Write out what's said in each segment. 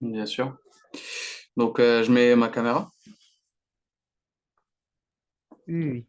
Bien sûr. Donc, je mets ma caméra. Oui, oui.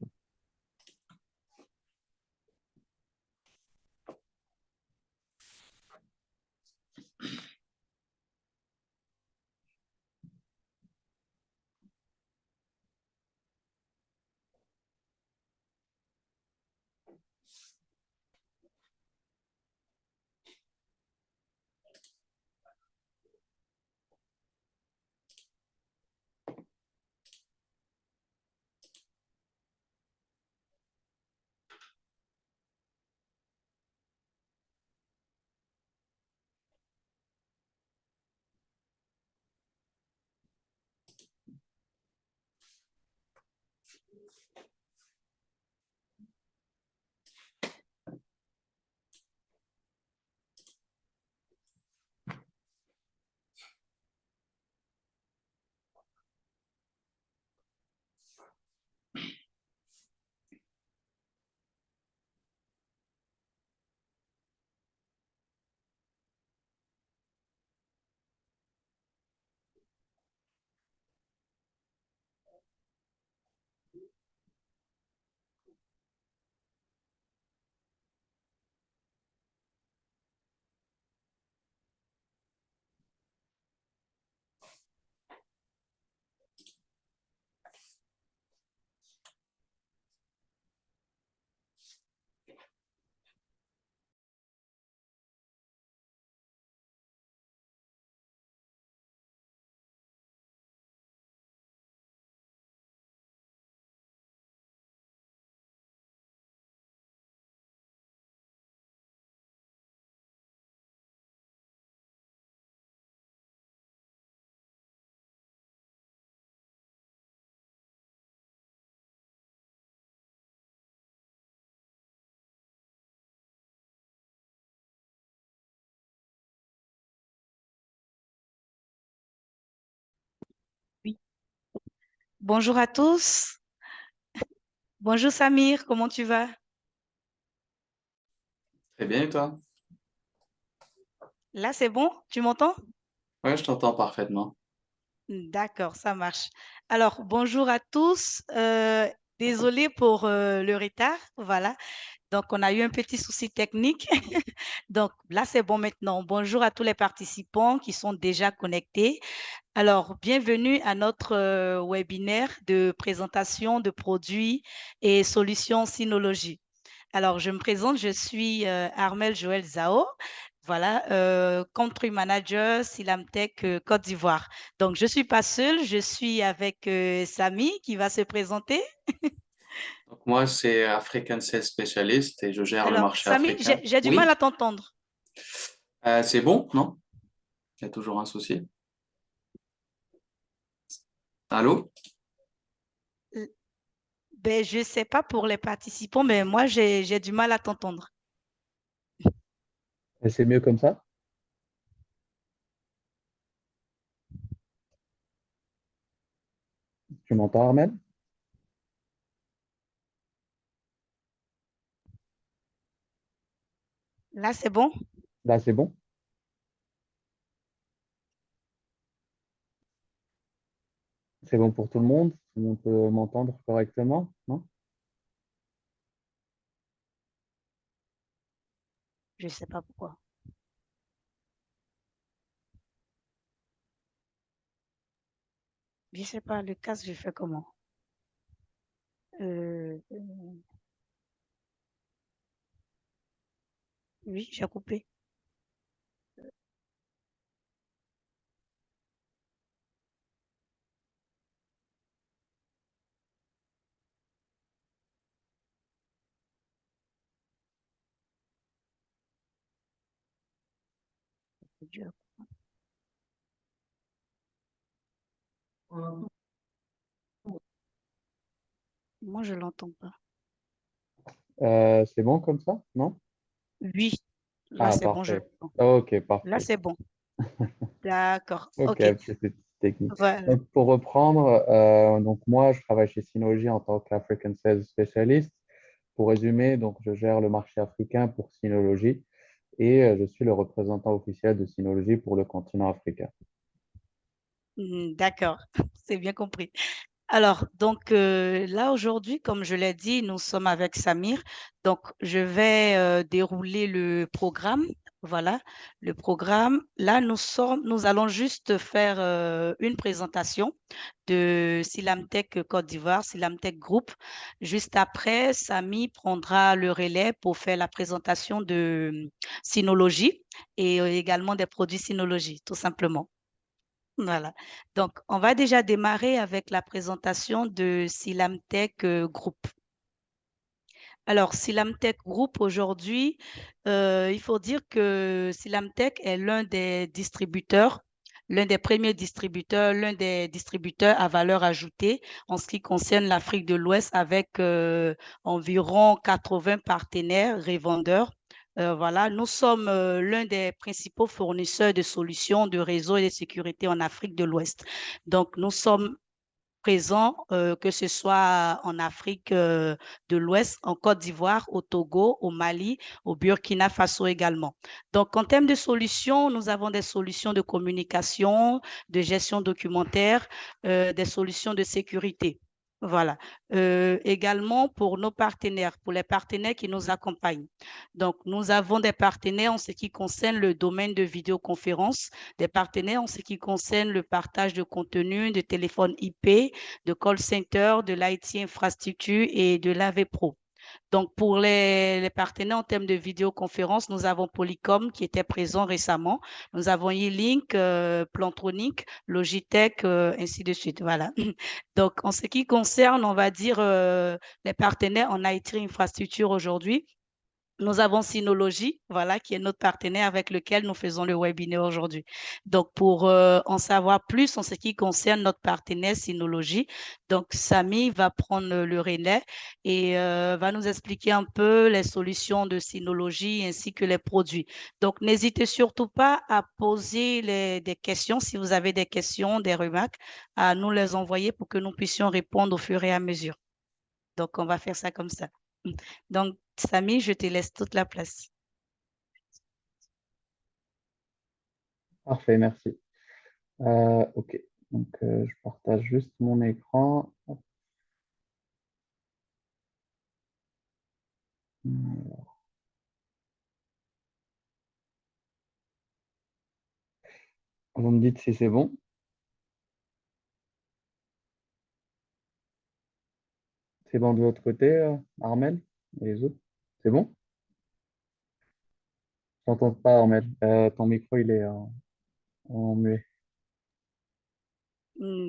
Oui. Bonjour à tous. Bonjour Samir, comment tu vas? Très bien, et toi? Là, c'est bon? Tu m'entends? Ouais, je t'entends parfaitement. D'accord, ça marche. Alors, bonjour à tous. Désolée pour le retard. Voilà. Donc, on a eu un petit souci technique. Donc, là, c'est bon maintenant. Bonjour à tous les participants qui sont déjà connectés. Alors, bienvenue à notre webinaire de présentation de produits et solutions Synologie. Alors, je me présente, je suis Armel Joël Zao, voilà, Country Manager Silamtech Côte d'Ivoire. Donc, je ne suis pas seule, je suis avec Samy qui va se présenter. Donc, moi, c'est African Sales Specialist et je gère le Alors, marché Samy, africain. j'ai du mal Oui, à t'entendre. c'est bon, non? Il y a toujours un souci. Allô? Euh, Ben, je ne sais pas pour les participants, mais moi, j'ai du mal à t'entendre. Et c'est mieux comme ça? Tu m'entends, Armel? Là, c'est bon? Là, c'est bon? C'est bon pour tout le monde? Tout le monde peut m'entendre correctement? Non? Je ne sais pas pourquoi. Je ne sais pas, le casque, je fais comment? Euh, oui, j'ai coupé. Moi, je ne l'entends pas. C'est bon comme ça? Non? Oui, là, Ah, c'est bon, je parfait. l'entends. Ok, Là, parfait. c'est bon. D'accord. Ok, OK. c'est technique. Voilà. Donc, pour reprendre, donc moi, je travaille chez Synology en tant qu'African Sales Specialist. Pour résumer, donc, je gère le marché africain pour Synology et je suis le représentant officiel de Synology pour le continent africain. D'accord, c'est bien compris. Alors, donc là aujourd'hui, comme je l'ai dit, nous sommes avec Samir. Donc, je vais dérouler le programme. Voilà, le programme. Là, nous allons juste faire une présentation de Silamtech Côte d'Ivoire, Silamtech Group. Juste après, Samy prendra le relais pour faire la présentation de Synologie et également des produits Synologie, tout simplement. Voilà. Donc, on va déjà démarrer avec la présentation de Silamtech Group. Alors, Silamtech Group, aujourd'hui, il faut dire que Silamtech est l'un des premiers distributeurs, l'un des distributeurs à valeur ajoutée en ce qui concerne l'Afrique de l'Ouest avec environ 80 partenaires revendeurs. Voilà, nous sommes l'un des principaux fournisseurs de solutions de réseau et de sécurité en Afrique de l'Ouest. Donc, nous sommes présents, que ce soit en Afrique de l'Ouest, en Côte d'Ivoire, au Togo, au Mali, au Burkina Faso également. Donc, en termes de solutions, nous avons des solutions de communication, de gestion documentaire, des solutions de sécurité. Voilà. Également pour nos partenaires, pour les partenaires qui nous accompagnent. Donc, nous avons des partenaires en ce qui concerne le domaine de vidéoconférence, des partenaires en ce qui concerne le partage de contenu, de téléphone IP, de call center, de l'IT infrastructure et de l'AV Pro. Donc, pour les partenaires en termes de vidéoconférence, nous avons Polycom qui était présent récemment. Nous avons E-Link, Plantronic, Logitech, ainsi de suite. Voilà. Donc, en ce qui concerne, on va dire, les partenaires en IT infrastructure aujourd'hui, nous avons Synology, voilà, qui est notre partenaire avec lequel nous faisons le webinaire aujourd'hui. Donc, pour en savoir plus en ce qui concerne notre partenaire Synology, donc Samy va prendre le relais et va nous expliquer un peu les solutions de Synology ainsi que les produits. Donc, n'hésitez surtout pas à poser des questions, si vous avez des questions, des remarques, à nous les envoyer pour que nous puissions répondre au fur et à mesure. Donc, on va faire ça comme ça. Donc, Samy, je te laisse toute la place. Parfait, merci. OK. Donc, je partage juste mon écran. Vous me dites si c'est bon. C'est bon de votre côté, Armel et les autres? C'est bon? Je t'entends pas, Armel. Ton micro, il est en muet.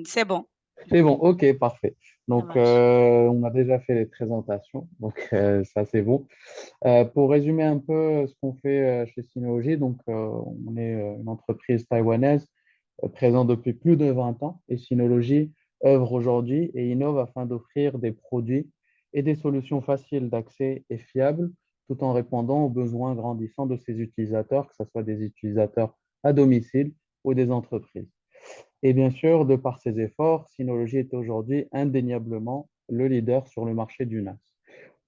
C'est bon, C'est bon, ok, parfait. ça Donc, marche. on a déjà fait les présentations, donc ça c'est bon. Pour résumer un peu ce qu'on fait chez Synology, donc on est une entreprise taïwanaise présente depuis plus de 20 ans et Synology œuvre aujourd'hui et innove afin d'offrir des produits et des solutions faciles d'accès et fiables tout en répondant aux besoins grandissants de ses utilisateurs, que ce soit des utilisateurs à domicile ou des entreprises. Et bien sûr, de par ses efforts, Synology est aujourd'hui indéniablement le leader sur le marché du NAS.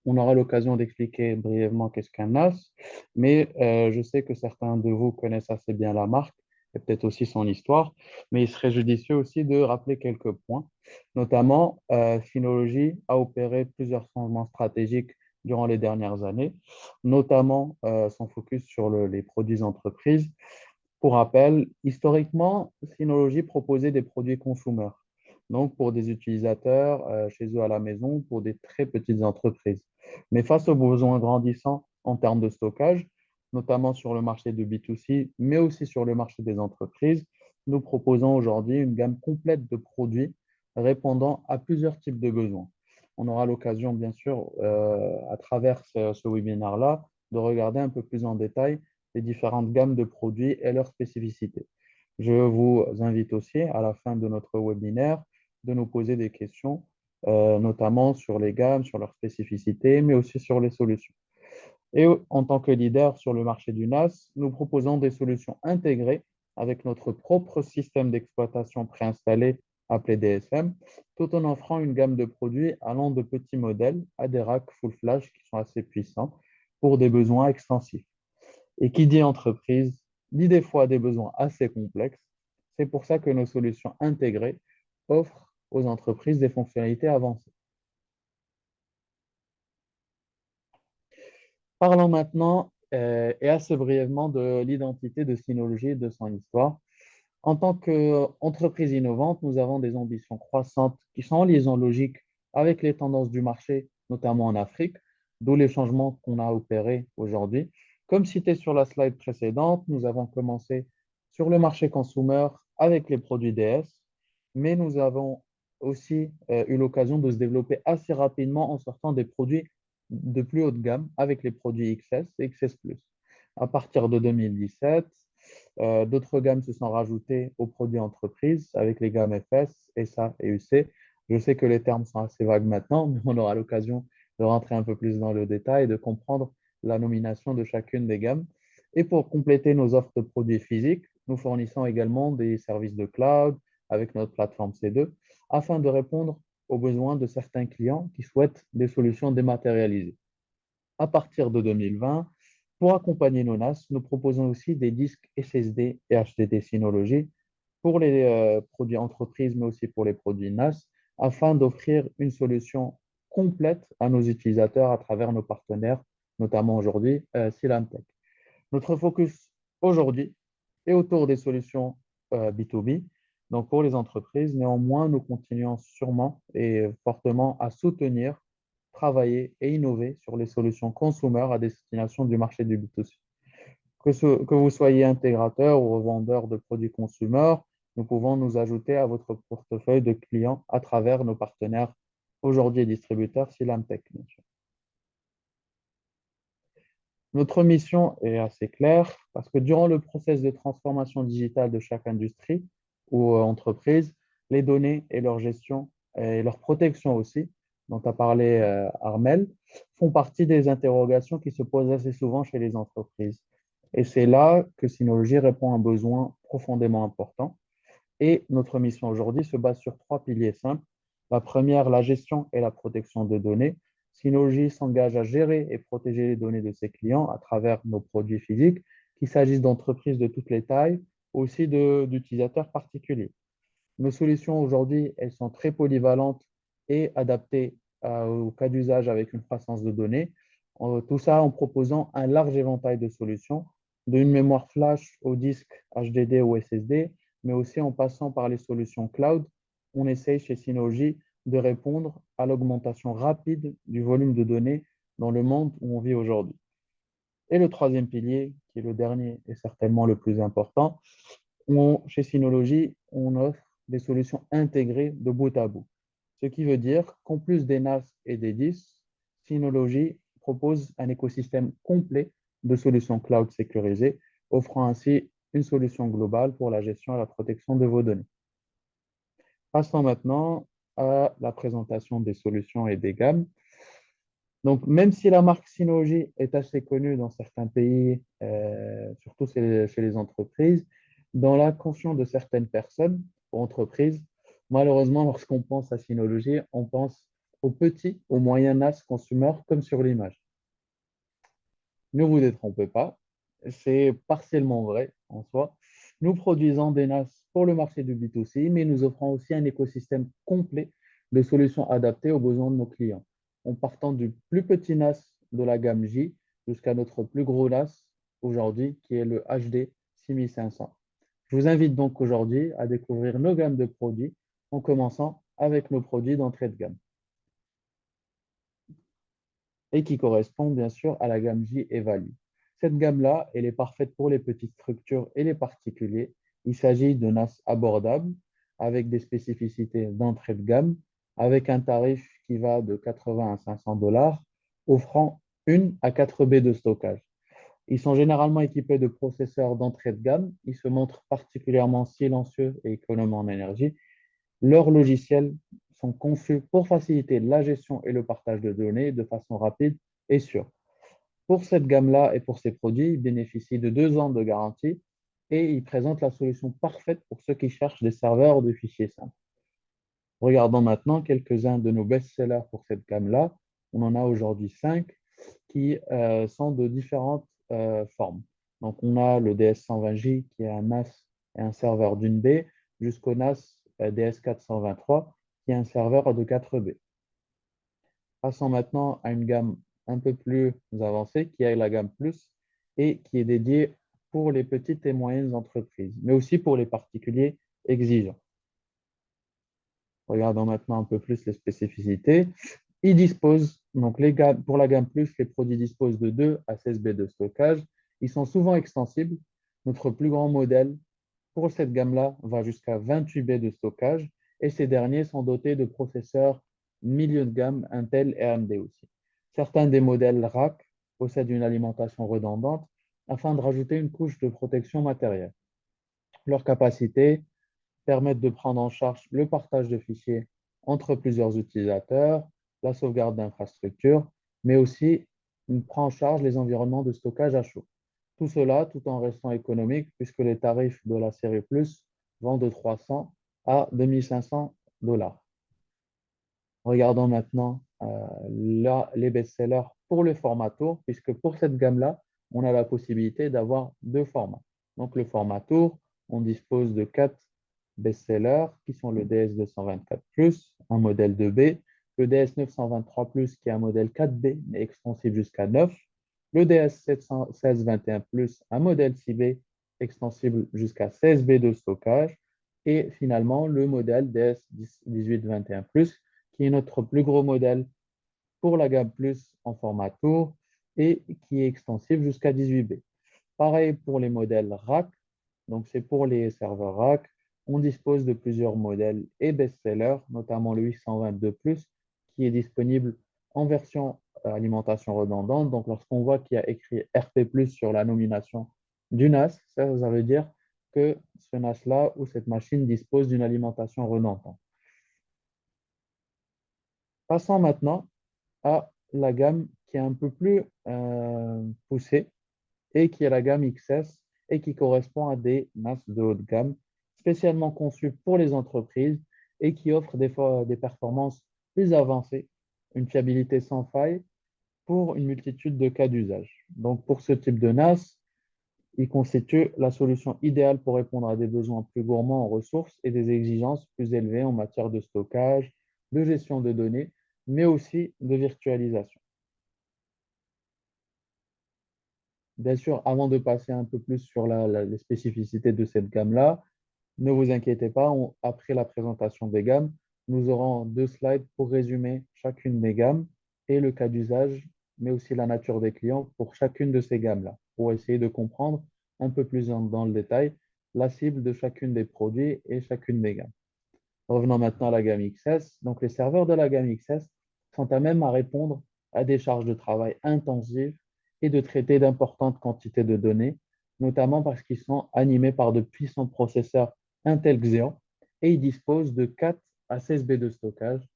On aura l'occasion d'expliquer brièvement qu'est-ce qu'un NAS, mais je sais que certains de vous connaissent assez bien la marque et peut-être aussi son histoire, mais il serait judicieux aussi de rappeler quelques points. Notamment, Synology a opéré plusieurs changements stratégiques durant les dernières années, notamment son focus sur les produits entreprises. Pour rappel, historiquement, Synology proposait des produits consommateurs, donc pour des utilisateurs chez eux à la maison, pour des très petites entreprises. Mais face aux besoins grandissants en termes de stockage, notamment sur le marché de B2C, mais aussi sur le marché des entreprises, nous proposons aujourd'hui une gamme complète de produits répondant à plusieurs types de besoins. On aura l'occasion, bien sûr, à travers ce webinaire-là, de regarder un peu plus en détail les différentes gammes de produits et leurs spécificités. Je vous invite aussi, à la fin de notre webinaire, de nous poser des questions, notamment sur les gammes, sur leurs spécificités, mais aussi sur les solutions. Et en tant que leader sur le marché du NAS, nous proposons des solutions intégrées avec notre propre système d'exploitation préinstallé appelé DSM, tout en offrant une gamme de produits allant de petits modèles à des racks full flash qui sont assez puissants pour des besoins extensifs. Et qui dit entreprise dit des fois des besoins assez complexes. C'est pour ça que nos solutions intégrées offrent aux entreprises des fonctionnalités avancées. Parlons maintenant et assez brièvement de l'identité de Synology et de son histoire. En tant qu'entreprise innovante, nous avons des ambitions croissantes qui sont en liaison logique avec les tendances du marché, notamment en Afrique, d'où les changements qu'on a opérés aujourd'hui. Comme cité sur la slide précédente, nous avons commencé sur le marché consumer avec les produits DS, mais nous avons aussi eu l'occasion de se développer assez rapidement en sortant des produits de plus haute gamme avec les produits XS et XS Plus. À partir de 2017, d'autres gammes se sont rajoutées aux produits entreprises avec les gammes FS, SA et UC. Je sais que les termes sont assez vagues maintenant, mais on aura l'occasion de rentrer un peu plus dans le détail et de comprendre la nomination de chacune des gammes. Et pour compléter nos offres de produits physiques, nous fournissons également des services de cloud avec notre plateforme C2 afin de répondre aux besoins de certains clients qui souhaitent des solutions dématérialisées. À partir de 2020, pour accompagner nos NAS, nous proposons aussi des disques SSD et HDD Synology pour les produits entreprises, mais aussi pour les produits NAS, afin d'offrir une solution complète à nos utilisateurs à travers nos partenaires, notamment aujourd'hui Sylamtech. Notre focus aujourd'hui est autour des solutions B2B, donc pour les entreprises. Néanmoins, nous continuons sûrement et fortement à soutenir, travailler et innover sur les solutions consumer à destination du marché du B2C. Que vous soyez intégrateur ou revendeur de produits consumer, nous pouvons nous ajouter à votre portefeuille de clients à travers nos partenaires aujourd'hui distributeurs Sylamtech, bien sûr. Notre mission est assez claire parce que durant le processus de transformation digitale de chaque industrie ou entreprise, les données et leur gestion et leur protection aussi, dont a parlé Armel, font partie des interrogations qui se posent assez souvent chez les entreprises. Et c'est là que Synology répond à un besoin profondément important. Et notre mission aujourd'hui se base sur trois piliers simples. La première, la gestion et la protection de données. Synology s'engage à gérer et protéger les données de ses clients à travers nos produits physiques, qu'il s'agisse d'entreprises de toutes les tailles, aussi d'utilisateurs particuliers. Nos solutions aujourd'hui, elles sont très polyvalentes et adaptées au cas d'usage avec une croissance de données. Tout ça en proposant un large éventail de solutions, d'une mémoire flash au disque HDD ou SSD, mais aussi en passant par les solutions cloud. On essaye chez Synology de répondre à l'augmentation rapide du volume de données dans le monde où on vit aujourd'hui. Et le troisième pilier, qui est le dernier et certainement le plus important, chez Synology, on offre des solutions intégrées de bout à bout. Ce qui veut dire qu'en plus des NAS et des disques, Synology propose un écosystème complet de solutions cloud sécurisées, offrant ainsi une solution globale pour la gestion et la protection de vos données. Passons maintenant à la présentation des solutions et des gammes. Donc, même si la marque Synology est assez connue dans certains pays, surtout chez les entreprises, dans la conscience de certaines personnes ou entreprises, malheureusement, lorsqu'on pense à Synology, on pense aux petits, aux moyens NAS consumer, comme sur l'image. Ne vous détrompez pas, c'est partiellement vrai en soi. Nous produisons des NAS pour le marché du B2C, mais nous offrons aussi un écosystème complet de solutions adaptées aux besoins de nos clients, en partant du plus petit NAS de la gamme J jusqu'à notre plus gros NAS aujourd'hui, qui est le HD 6500. Je vous invite donc aujourd'hui à découvrir nos gammes de produits, en commençant avec nos produits d'entrée de gamme et qui correspond bien sûr à la gamme J et Value. Cette gamme-là, elle est parfaite pour les petites structures et les particuliers. Il s'agit de NAS abordables avec des spécificités d'entrée de gamme, avec un tarif qui va de 80 à 500 dollars, offrant 1 à 4 B de stockage. Ils sont généralement équipés de processeurs d'entrée de gamme. Ils se montrent particulièrement silencieux et économes en énergie. Leurs logiciels sont conçus pour faciliter la gestion et le partage de données de façon rapide et sûre. Pour cette gamme-là et pour ces produits, ils bénéficient de 2 ans de garantie et ils présentent la solution parfaite pour ceux qui cherchent des serveurs de fichiers simples. Regardons maintenant quelques-uns de nos best-sellers pour cette gamme-là. On en a aujourd'hui 5 qui sont de différentes formes. Donc, on a le DS120J qui est un NAS et un serveur d'une baie, jusqu'au NAS DS423, qui est un serveur de 4 baies. Passons maintenant à une gamme un peu plus avancée, qui est la gamme Plus, et qui est dédiée pour les petites et moyennes entreprises, mais aussi pour les particuliers exigeants. Regardons maintenant un peu plus les spécificités. Donc pour la gamme Plus, les produits disposent de 2 à 16 baies de stockage. Ils sont souvent extensibles. Notre plus grand modèle pour cette gamme-là va jusqu'à 28 baies de stockage et ces derniers sont dotés de processeurs milieu de gamme Intel et AMD aussi. Certains des modèles rack possèdent une alimentation redondante afin de rajouter une couche de protection matérielle. Leur capacité permettent de prendre en charge le partage de fichiers entre plusieurs utilisateurs, la sauvegarde d'infrastructures, mais aussi prend en charge les environnements de stockage à chaud. Tout cela tout en restant économique puisque les tarifs de la série Plus vont de 300 à 2500 dollars. Regardons maintenant les best-sellers pour le format Tour, puisque pour cette gamme-là, on a la possibilité d'avoir 2 formats. Donc le format Tour, on dispose de 4 best-sellers qui sont le DS224 Plus, un modèle 2B, le DS923 Plus qui est un modèle 4B mais extensible jusqu'à 9, le DS1621 Plus, un modèle 6B extensible jusqu'à 16B de stockage, et finalement le modèle DS1821 Plus qui est notre plus gros modèle pour la gamme Plus en format Tour et qui est extensible jusqu'à 18B. Pareil pour les modèles rack, donc c'est pour les serveurs rack. On dispose de plusieurs modèles et best-sellers, notamment le 822 Plus, qui est disponible en version alimentation redondante. Donc lorsqu'on voit qu'il y a écrit RP Plus sur la nomination du NAS, ça veut dire que ce NAS-là ou cette machine dispose d'une alimentation redondante. Passons maintenant à la gamme qui est un peu plus poussée et qui est la gamme XS et qui correspond à des NAS de haut de gamme spécialement conçus pour les entreprises et qui offrent des performances plus avancées, une fiabilité sans faille pour une multitude de cas d'usage. Donc pour ce type de NAS, il constitue la solution idéale pour répondre à des besoins plus gourmands en ressources et des exigences plus élevées en matière de stockage, de gestion de données, mais aussi de virtualisation. Bien sûr, avant de passer un peu plus sur les spécificités de cette gamme-là, ne vous inquiétez pas, après la présentation des gammes, nous aurons 2 slides pour résumer chacune des gammes et le cas d'usage, mais aussi la nature des clients pour chacune de ces gammes-là, pour essayer de comprendre un peu plus dans le détail la cible de chacune des produits et chacune des gammes. Revenons maintenant à la gamme XS. Donc, les serveurs de la gamme XS sont à même à répondre à des charges de travail intensives et de traiter d'importantes quantités de données, notamment parce qu'ils sont animés par de puissants processeurs Intel Xeon et ils disposent de 4 à 16 B de stockage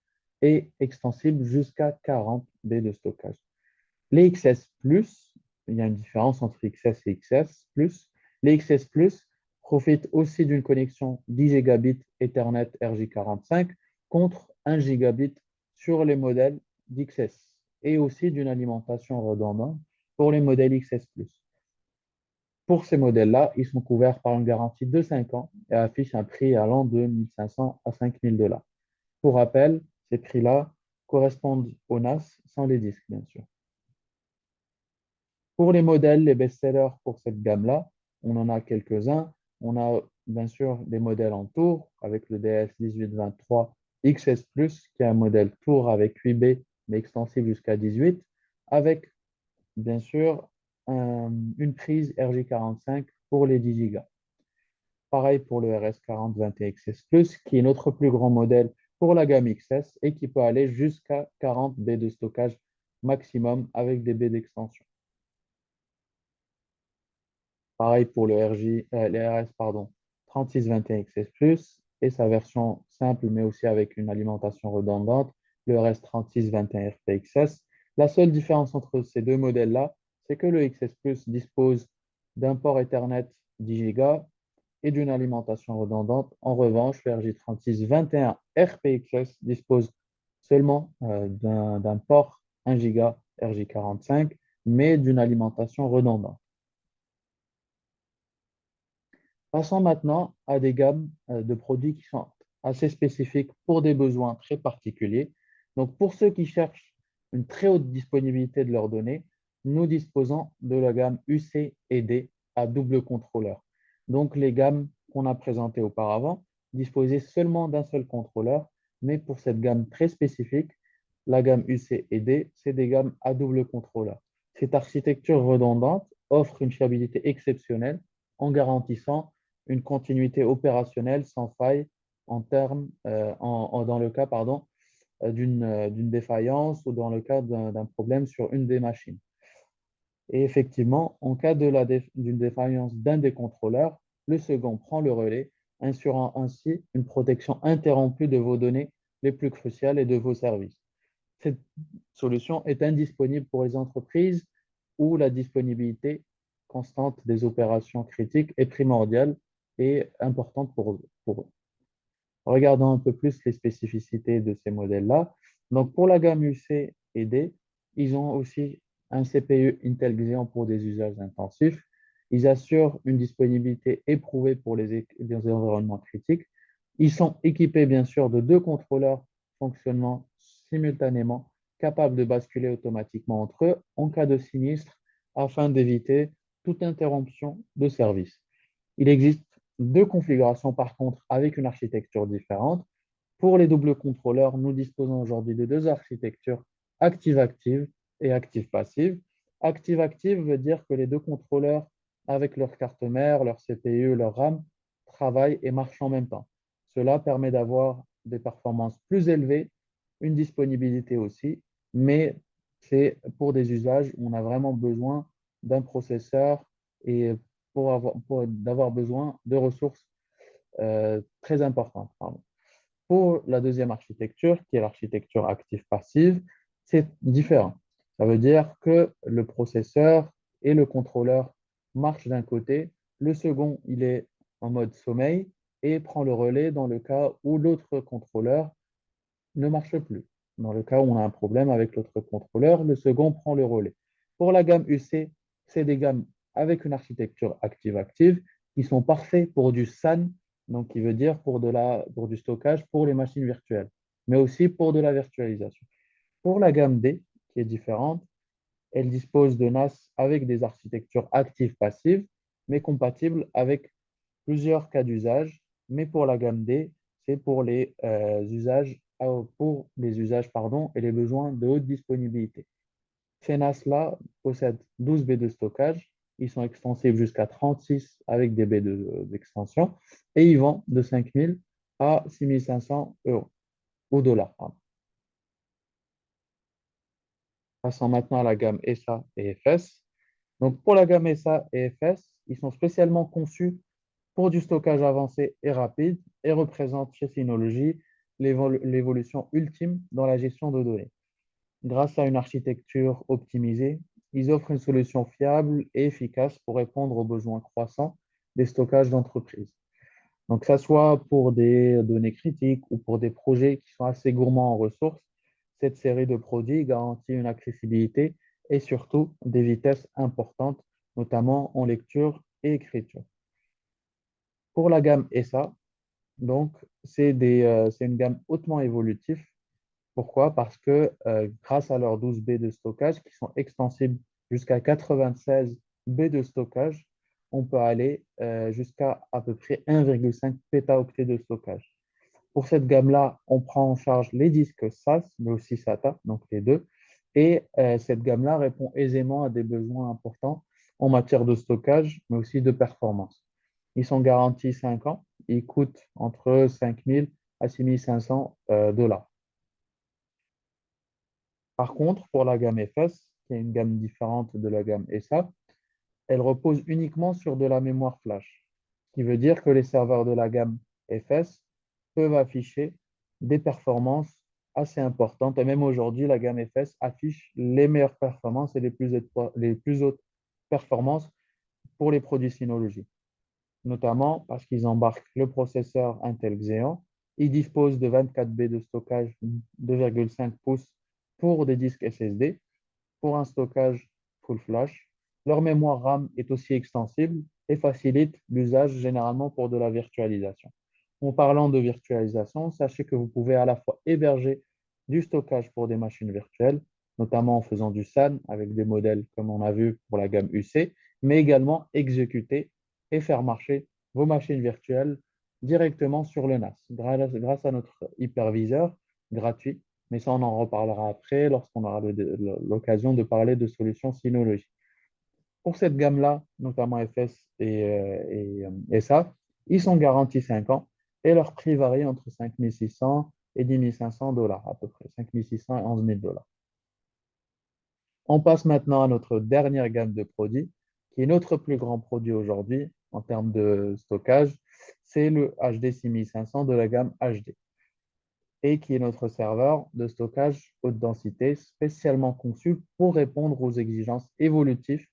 et extensibles jusqu'à 40 B de stockage. Les XS Plus, il y a une différence entre XS et XS Plus. Les XS Plus profitent aussi d'une connexion 10 gigabits Ethernet RJ45 contre 1 gigabit sur les modèles d'XS et aussi d'une alimentation redondante pour les modèles XS Plus. Pour ces modèles-là, ils sont couverts par une garantie de 5 ans et affichent un prix allant de 1 500 à 5 000 dollars. Pour rappel, ces prix-là correspondent au NAS sans les disques, bien sûr. Pour les modèles, les best-sellers pour cette gamme-là, on en a quelques-uns. On a bien sûr des modèles en tour avec le DS1823 XS Plus, qui est un modèle tour avec 8B, mais extensible jusqu'à 18, avec bien sûr une prise RJ45 pour les 10 Go. Pareil pour le RS4021 XS Plus, qui est notre plus grand modèle pour la gamme XS et qui peut aller jusqu'à 40 B de stockage maximum avec des B d'extension. Pareil pour le RS 3621 XS Plus et sa version simple, mais aussi avec une alimentation redondante, le RS 3621 RPXS. La seule différence entre ces deux modèles-là, c'est que le XS Plus dispose d'un port Ethernet 10 Go et d'une alimentation redondante. En revanche, le RJ3621 RPXS dispose seulement d'un port 1 Go RJ45, mais d'une alimentation redondante. Passons maintenant à des gammes de produits qui sont assez spécifiques pour des besoins très particuliers. Donc, pour ceux qui cherchent une très haute disponibilité de leurs données, nous disposons de la gamme UC et D à double contrôleur. Donc, les gammes qu'on a présentées auparavant disposaient seulement d'un seul contrôleur, mais pour cette gamme très spécifique, la gamme UC et D, c'est des gammes à double contrôleur. Cette architecture redondante offre une fiabilité exceptionnelle en garantissant une continuité opérationnelle sans faille dans le cas d'une défaillance ou dans le cas d'un problème sur une des machines. Et effectivement, en cas d'une défaillance d'un des contrôleurs, le second prend le relais, assurant ainsi une protection interrompue de vos données les plus cruciales et de vos services. Cette solution est indisponible pour les entreprises où la disponibilité constante des opérations critiques est primordiale et importante pour eux. Regardons un peu plus les spécificités de ces modèles-là. Donc, pour la gamme UC et D, ils ont aussi un CPU Intel Xeon pour des usages intensifs. Ils assurent une disponibilité éprouvée pour les environnements critiques. Ils sont équipés, bien sûr, de deux contrôleurs fonctionnant simultanément, capables de basculer automatiquement entre eux en cas de sinistre afin d'éviter toute interruption de service. Il existe deux configurations par contre avec une architecture différente. Pour les doubles contrôleurs, nous disposons aujourd'hui de deux architectures active-active et active-passive. Active-active veut dire que les deux contrôleurs, avec leur carte mère, leur CPU, leur RAM, travaillent et marchent en même temps. Cela permet d'avoir des performances plus élevées, une disponibilité aussi, mais c'est pour des usages où on a vraiment besoin d'un processeur et d'avoir besoin de ressources très importantes. Pardon. Pour la deuxième architecture, qui est l'architecture active-passive, c'est différent. Ça veut dire que le processeur et le contrôleur marchent d'un côté, le second, il est en mode sommeil et prend le relais dans le cas où l'autre contrôleur ne marche plus. Dans le cas où on a un problème avec l'autre contrôleur, le second prend le relais. Pour la gamme UC, c'est des gammes avec une architecture active-active qui sont parfaits pour du SAN, donc qui veut dire pour du stockage pour les machines virtuelles, mais aussi pour de la virtualisation. Pour la gamme D, qui est différente, elle dispose de NAS avec des architectures actives-passives, mais compatibles avec plusieurs cas d'usage. Mais pour la gamme D, c'est pour les usages et les besoins de haute disponibilité. Ces NAS-là possèdent 12 baies de stockage. Ils sont extensibles jusqu'à 36 avec des baies d'extension et ils vont de 5 000 à 6 500 euros ou dollars. Pardon. Passons maintenant à la gamme SA et FS. Donc, pour la gamme SA et FS, ils sont spécialement conçus pour du stockage avancé et rapide et représentent chez Synology l'évolution ultime dans la gestion de données. Grâce à une architecture optimisée, ils offrent une solution fiable et efficace pour répondre aux besoins croissants des stockages d'entreprise. Donc, que ce soit pour des données critiques ou pour des projets qui sont assez gourmands en ressources, cette série de produits garantit une accessibilité et surtout des vitesses importantes, notamment en lecture et écriture. Pour la gamme ESA, donc, c'est une gamme hautement évolutive. Pourquoi? Parce que grâce à leurs 12 baies de stockage qui sont extensibles jusqu'à 96 baies de stockage, on peut aller jusqu'à à peu près 1,5 pétaoctets de stockage. Pour cette gamme-là, on prend en charge les disques SAS, mais aussi SATA, donc les deux. Et cette gamme-là répond aisément à des besoins importants en matière de stockage, mais aussi de performance. Ils sont garantis 5 ans. Ils coûtent entre 5 000 à 6 500 dollars. Par contre, pour la gamme FS, qui est une gamme différente de la gamme SA, elle repose uniquement sur de la mémoire flash, ce qui veut dire que les serveurs de la gamme FS peuvent afficher des performances assez importantes. Et même aujourd'hui, la gamme FS affiche les meilleures performances et les plus hautes performances pour les produits Synology, notamment parce qu'ils embarquent le processeur Intel Xeon. Ils disposent de 24 baies de stockage 2,5 pouces pour des disques SSD, pour un stockage full flash. Leur mémoire RAM est aussi extensible et facilite l'usage généralement pour de la virtualisation. En parlant de virtualisation, sachez que vous pouvez à la fois héberger du stockage pour des machines virtuelles, notamment en faisant du SAN avec des modèles comme on a vu pour la gamme UC, mais également exécuter et faire marcher vos machines virtuelles directement sur le NAS grâce à notre hyperviseur gratuit. Mais ça, on en reparlera après lorsqu'on aura l'occasion de parler de solutions Synology. Pour cette gamme-là, notamment FS et SA, ils sont garantis 5 ans et leur prix varie entre 5 600 et 10 500 dollars à peu près, 5 600 et 11 000 dollars. On passe maintenant à notre dernière gamme de produits, qui est notre plus grand produit aujourd'hui en termes de stockage, c'est le HD 6500 de la gamme HD et qui est notre serveur de stockage haute densité spécialement conçu pour répondre aux exigences évolutives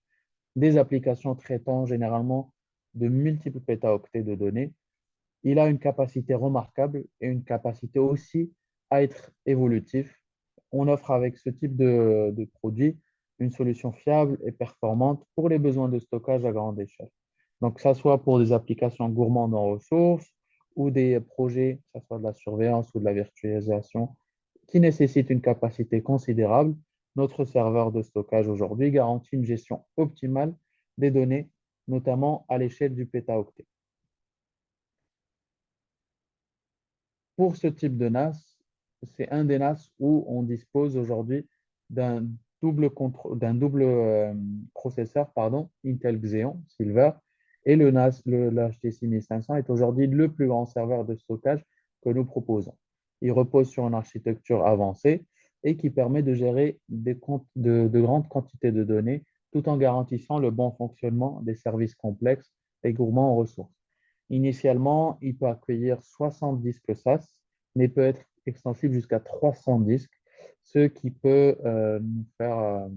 des applications traitant généralement de multiples pétaoctets de données. Il a une capacité remarquable et une capacité aussi à être évolutif. On offre avec ce type de produit une solution fiable et performante pour les besoins de stockage à grande échelle. Donc, que ce soit pour des applications gourmandes en ressources ou des projets, que ce soit de la surveillance ou de la virtualisation, qui nécessitent une capacité considérable, notre serveur de stockage aujourd'hui garantit une gestion optimale des données, notamment à l'échelle du pétaoctet. Pour ce type de NAS, c'est un des NAS où on dispose aujourd'hui d'un double processeur, Intel Xeon Silver, et le NAS, l'HT 6500 est aujourd'hui le plus grand serveur de stockage que nous proposons. Il repose sur une architecture avancée et qui permet de gérer de grandes quantités de données tout en garantissant le bon fonctionnement des services complexes et gourmands en ressources. Initialement, il peut accueillir 60 disques SAS, mais peut être extensible jusqu'à 300 disques, ce qui peut nous faire,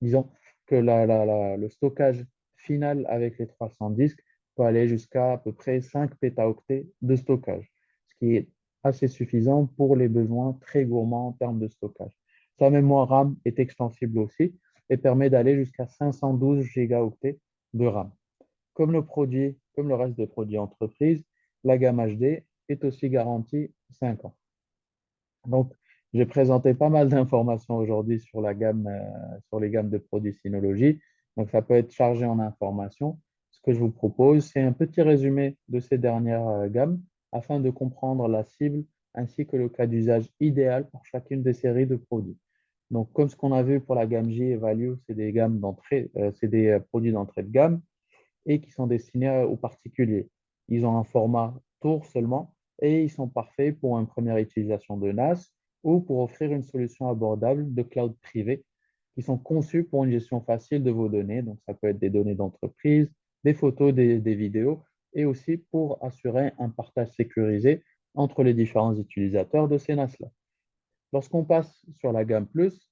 disons, que le stockage final avec les 300 disques peut aller jusqu'à à peu près 5 pétaoctets de stockage, ce qui est assez suffisant pour les besoins très gourmands en termes de stockage. Sa mémoire RAM est extensible aussi et permet d'aller jusqu'à 512 gigaoctets de RAM. Comme le reste des produits entreprises, la gamme HD est aussi garantie 5 ans. Donc, j'ai présenté pas mal d'informations aujourd'hui sur sur les gammes de produits Synology. Donc, ça peut être chargé en informations. Ce que je vous propose, c'est un petit résumé de ces dernières gammes afin de comprendre la cible ainsi que le cas d'usage idéal pour chacune des séries de produits. Donc, comme ce qu'on a vu pour la gamme J et Value, c'est des gammes d'entrée, c'est des produits d'entrée de gamme et qui sont destinés aux particuliers. Ils ont un format tour seulement et ils sont parfaits pour une première utilisation de NAS ou pour offrir une solution abordable de cloud privé qui sont conçus pour une gestion facile de vos données. Donc, ça peut être des données d'entreprise, des photos, des vidéos et aussi pour assurer un partage sécurisé entre les différents utilisateurs de ces NAS-là. Lorsqu'on passe sur la gamme Plus,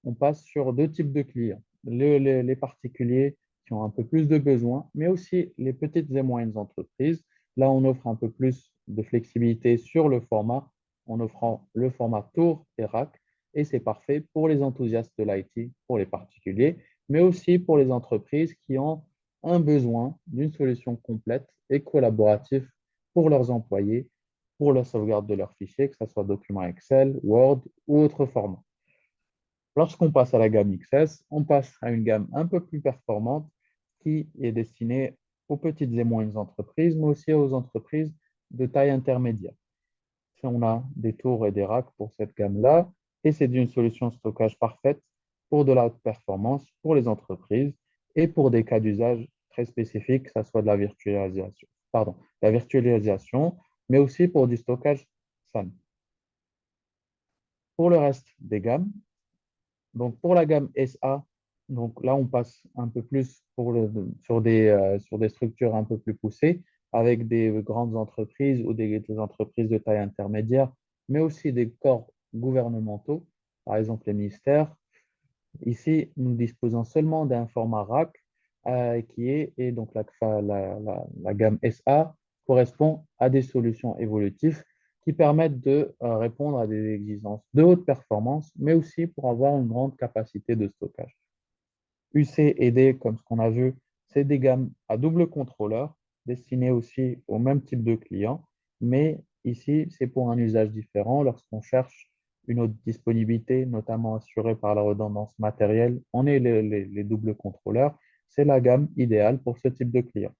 on passe sur deux types de clients. Les particuliers qui ont un peu plus de besoins, mais aussi les petites et moyennes entreprises. Là, on offre un peu plus de flexibilité sur le format en offrant le format tour et rack. Et c'est parfait pour les enthousiastes de l'IT, pour les particuliers, mais aussi pour les entreprises qui ont un besoin d'une solution complète et collaborative pour leurs employés pour la sauvegarde de leurs fichiers, que ce soit document Excel, Word ou autre format. Lorsqu'on passe à la gamme XS, on passe à une gamme un peu plus performante qui est destinée aux petites et moyennes entreprises, mais aussi aux entreprises de taille intermédiaire. Si on a des tours et des racks pour cette gamme-là, et c'est d'une solution stockage parfaite pour de la haute performance pour les entreprises et pour des cas d'usage très spécifiques, que ce soit de la virtualisation, mais aussi pour du stockage SAN. Pour le reste des gammes, donc pour la gamme SA, donc là on passe un peu plus sur des structures un peu plus poussées avec des grandes entreprises ou des entreprises de taille intermédiaire, mais aussi des corps gouvernementaux, par exemple les ministères. Ici, nous disposons seulement d'un format RAC et donc la gamme SA correspond à des solutions évolutives qui permettent de répondre à des exigences de haute performance, mais aussi pour avoir une grande capacité de stockage. UC et D, comme ce qu'on a vu, c'est des gammes à double contrôleur destinées aussi au même type de client, mais ici, c'est pour un usage différent lorsqu'on cherche une haute disponibilité, notamment assurée par la redondance matérielle. On est les doubles contrôleurs. C'est la gamme idéale pour ce type de client.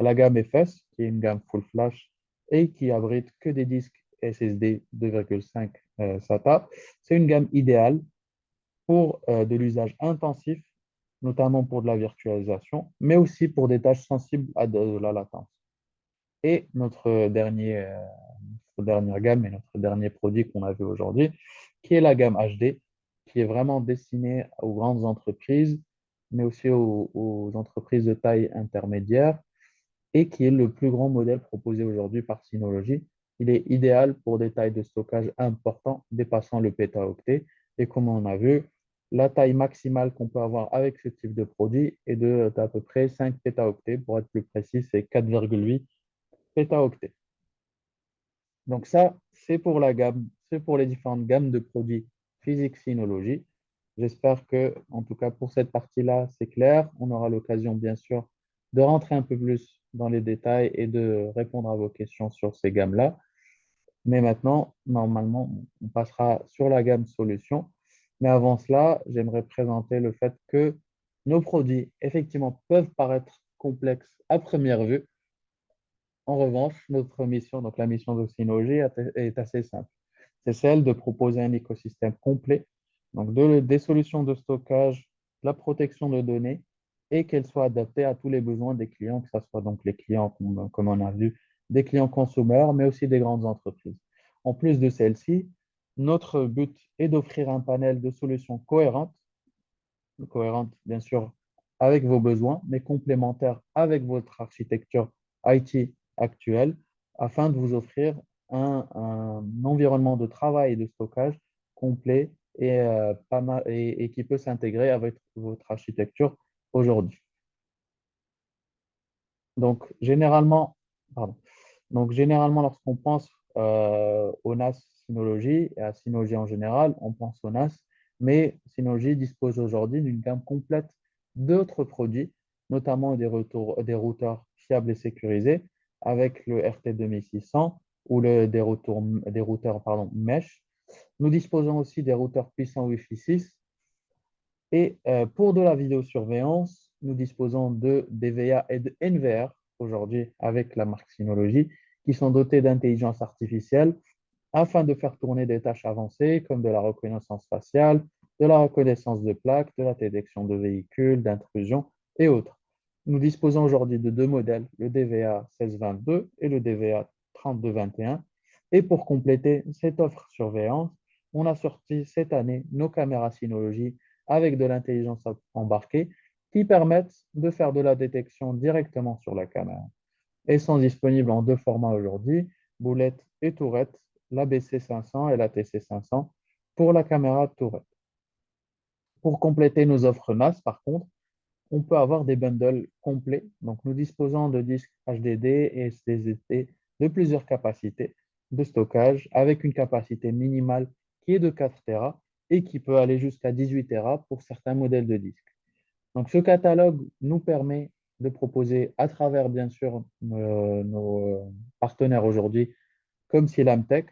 La gamme FS, qui est une gamme full flash et qui abrite que des disques SSD 2,5 SATA, c'est une gamme idéale pour de l'usage intensif, notamment pour de la virtualisation, mais aussi pour des tâches sensibles à de la latence. Et notre dernière gamme et notre dernier produit qu'on a vu aujourd'hui, qui est la gamme HD, qui est vraiment destinée aux grandes entreprises, mais aussi aux entreprises de taille intermédiaire, et qui est le plus grand modèle proposé aujourd'hui par Synology. Il est idéal pour des tailles de stockage importantes dépassant le pétaoctet. Et comme on a vu, la taille maximale qu'on peut avoir avec ce type de produit est d'à peu près 5 pétaoctets. Pour être plus précis, c'est 4,8 pétaoctets. Donc ça, c'est pour la gamme, c'est pour les différentes gammes de produits physiques Synology. J'espère que, en tout cas pour cette partie-là, c'est clair. On aura l'occasion, bien sûr, de rentrer un peu plus dans les détails et de répondre à vos questions sur ces gammes-là. Mais maintenant, normalement, on passera sur la gamme solutions. Mais avant cela, j'aimerais présenter le fait que nos produits, effectivement, peuvent paraître complexes à première vue. En revanche, notre mission, donc la mission de Synology, est assez simple. C'est celle de proposer un écosystème complet, donc des solutions de stockage, la protection de données, et qu'elles soient adaptées à tous les besoins des clients, que ce soit donc les clients, comme on a vu, des clients consommateurs, mais aussi des grandes entreprises. En plus de celles-ci, notre but est d'offrir un panel de solutions cohérentes bien sûr avec vos besoins, mais complémentaires avec votre architecture IT actuelle, afin de vous offrir un environnement de travail et de stockage complet et, pas mal, et qui peut s'intégrer avec votre architecture aujourd'hui. Donc, généralement, pardon. Donc, généralement, lorsqu'on pense au NAS Synology et à Synology en général, on pense au NAS, mais Synology dispose aujourd'hui d'une gamme complète d'autres produits, notamment des routeurs fiables et sécurisés avec le RT2600 ou des routeurs pardon, Mesh. Nous disposons aussi des routeurs puissants Wi-Fi 6 et pour de la vidéosurveillance, nous disposons de DVA et de NVR aujourd'hui avec la marque Synology qui sont dotés d'intelligence artificielle afin de faire tourner des tâches avancées comme de la reconnaissance faciale, de la reconnaissance de plaques, de la détection de véhicules, d'intrusion et autres. Nous disposons aujourd'hui de deux modèles, le DVA 1622 et le DVA 3221. Et pour compléter cette offre surveillance, on a sorti cette année nos caméras Synology avec de l'intelligence embarquée qui permettent de faire de la détection directement sur la caméra. Elles sont disponibles en deux formats aujourd'hui, boulette et tourette, l'ABC 500 et la TC 500 pour la caméra tourette. Pour compléter nos offres NAS, par contre, on peut avoir des bundles complets. Donc, nous disposons de disques HDD et SSD de plusieurs capacités de stockage avec une capacité minimale qui est de 4 Tera et qui peut aller jusqu'à 18 Tera pour certains modèles de disques. Donc, ce catalogue nous permet de proposer à travers, bien sûr, nos partenaires aujourd'hui, comme Silamtech,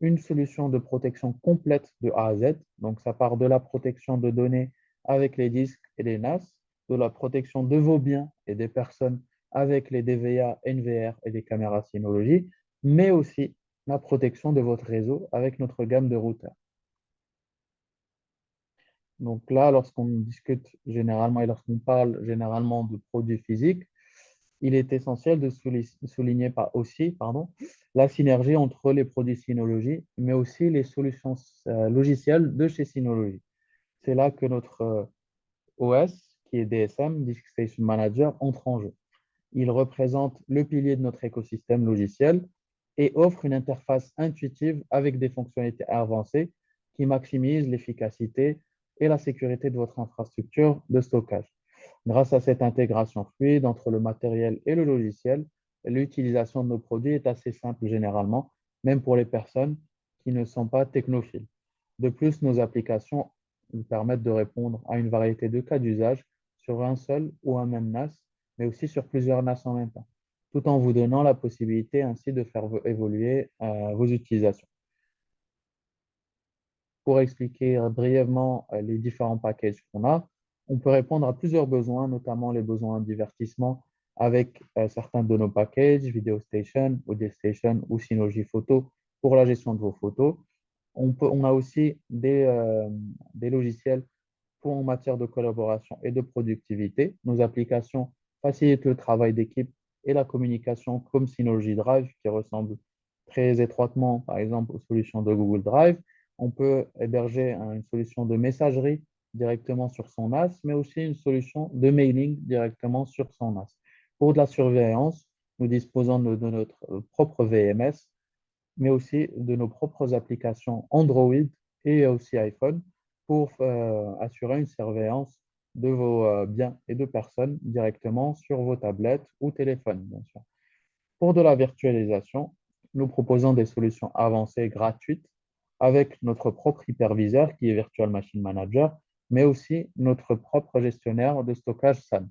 une solution de protection complète de A à Z. Donc, ça part de la protection de données avec les disques et les NAS, de la protection de vos biens et des personnes avec les DVA, NVR et les caméras Synology, mais aussi la protection de votre réseau avec notre gamme de routeurs. Donc là, lorsqu'on discute généralement et lorsqu'on parle généralement de produits physiques, il est essentiel de souligner la synergie entre les produits Synology, mais aussi les solutions logicielles de chez Synology. C'est là que notre OS, qui est DSM, Disk Station Manager, entre en jeu. Il représente le pilier de notre écosystème logiciel et offre une interface intuitive avec des fonctionnalités avancées qui maximisent l'efficacité et la sécurité de votre infrastructure de stockage. Grâce à cette intégration fluide entre le matériel et le logiciel, l'utilisation de nos produits est assez simple généralement, même pour les personnes qui ne sont pas technophiles. De plus, nos applications nous permettent de répondre à une variété de cas d'usage sur un seul ou un même NAS mais aussi sur plusieurs NAS en même temps, tout en vous donnant la possibilité ainsi de faire évoluer vos utilisations. Pour expliquer brièvement les différents packages qu'on a, on peut répondre à plusieurs besoins, notamment les besoins de divertissement avec certains de nos packages, Video Station, Audio Station ou Synology Photo pour la gestion de vos photos. On a aussi des logiciels pour en matière de collaboration et de productivité. Nos applications facilitent le travail d'équipe et la communication comme Synology Drive qui ressemble très étroitement, par exemple, aux solutions de Google Drive. On peut héberger une solution de messagerie directement sur son NAS, mais aussi une solution de mailing directement sur son NAS. Pour de la surveillance, nous disposons de notre propre VMS, mais aussi de nos propres applications Android et aussi iPhone pour assurer une surveillance de vos biens et de personnes directement sur vos tablettes ou téléphones, bien sûr. Pour de la virtualisation, nous proposons des solutions avancées gratuites avec notre propre hyperviseur qui est Virtual Machine Manager, mais aussi notre propre gestionnaire de stockage SAN.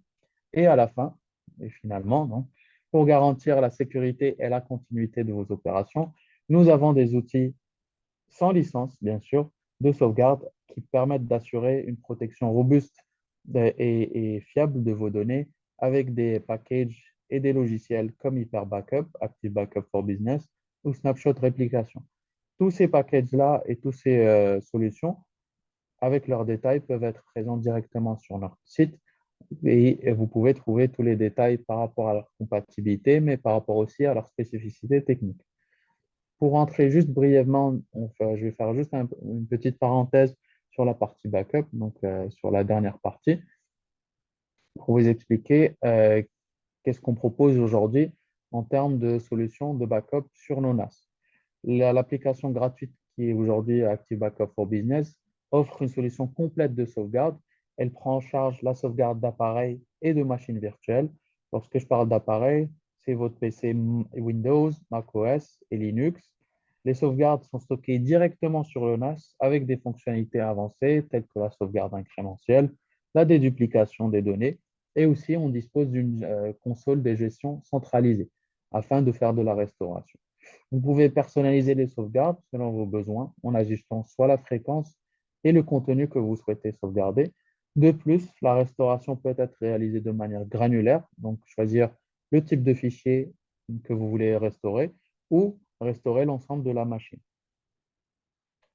Et à la fin, et finalement, non, pour garantir la sécurité et la continuité de vos opérations, nous avons des outils sans licence, bien sûr, de sauvegarde qui permettent d'assurer une protection robuste et fiable de vos données avec des packages et des logiciels comme Hyper Backup, Active Backup for Business ou Snapshot Replication. Tous ces packages-là et toutes ces solutions, avec leurs détails, peuvent être présents directement sur notre site et vous pouvez trouver tous les détails par rapport à leur compatibilité, mais par rapport aussi à leur spécificité technique. Pour rentrer juste brièvement, je vais faire juste une petite parenthèse sur la partie backup, donc sur la dernière partie, pour vous expliquer qu'est-ce qu'on propose aujourd'hui en termes de solutions de backup sur nos NAS. L'application gratuite qui est aujourd'hui Active Backup for Business offre une solution complète de sauvegarde. Elle prend en charge la sauvegarde d'appareils et de machines virtuelles. Lorsque je parle d'appareils, c'est votre PC Windows, macOS et Linux. Les sauvegardes sont stockées directement sur le NAS avec des fonctionnalités avancées telles que la sauvegarde incrémentielle, la déduplication des données et aussi on dispose d'une console de gestion centralisée afin de faire de la restauration. Vous pouvez personnaliser les sauvegardes selon vos besoins en ajustant soit la fréquence et le contenu que vous souhaitez sauvegarder. De plus, la restauration peut être réalisée de manière granulaire, donc choisir le type de fichier que vous voulez restaurer ou restaurer l'ensemble de la machine.